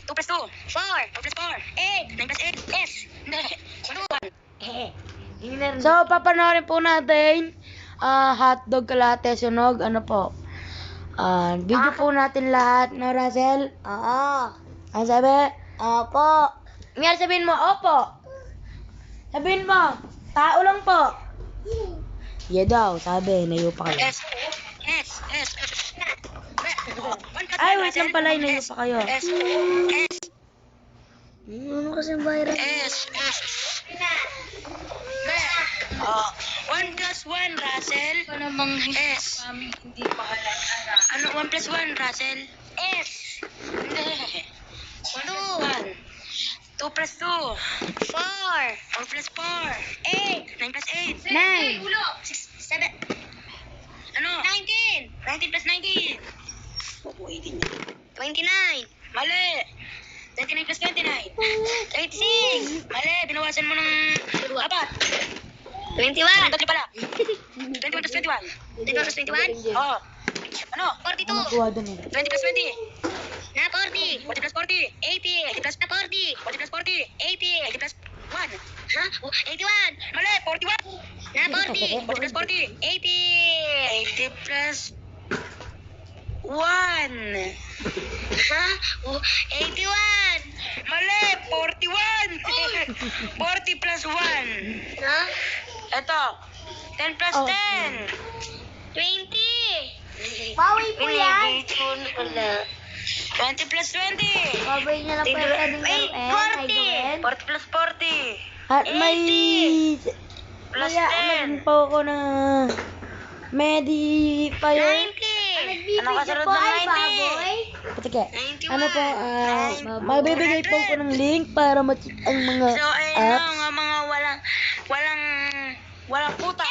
2 plus 2. 4. 2 plus 4. 8. 9 plus 8. S. 1. So, papanoorin po natin hotdog, kalate, sunog, ano po. Video po natin lahat, no, Russell? Oo. Ano sabi? Opo. Ngayon sabihin mo, opo. Sabihin mo, tao lang po. Yeah daw, sabi, nayo pa kayo. S. S. S. Ay, wait lang pala, nayo pa kayo. S. S. Ano kasi virus? S. S. 1 plus 1, Russell. Ano namang S. hindi pangalan? Ano, 1 plus 1, Russell? S. Hindi. 1 2 plus 2. 4. 4 plus 4. 8. 9 plus 8. 9. 6, 7. Ano? 19. 19 plus 19. 29. Mali. 29 plus 29. 36. Mali. Binawasan mo ng 4. 21. Tatlo pala. 21 plus 21. 21 plus 21? Oo. Ano? 42. Ano kuha doon eh? 20 plus 20. Na 40. 40 plus 40. 80. 80 plus Na 40. 40 plus 40. 80. 80 plus 1. Ha? 81. Mali. 41. Na 40. 40 plus 40. 80. 80 plus 1. Ha? 81. Mali. 41. 40 plus 1. Ha? Ito. 10 plus Oh. 10. 20. Bawi po yan. Wala. 20 plus 20. Bawi niya lang po yung ating Wait, laruin. 40 plus 40. At may... Plus Kaya 10. po ako na... Medi pa yun. 90. Ano kasunod ng 90? Patike. 91. Ano po, magbibigay po ko ng link para ma-check ang mga So, ayun apps. nga mga walang puta.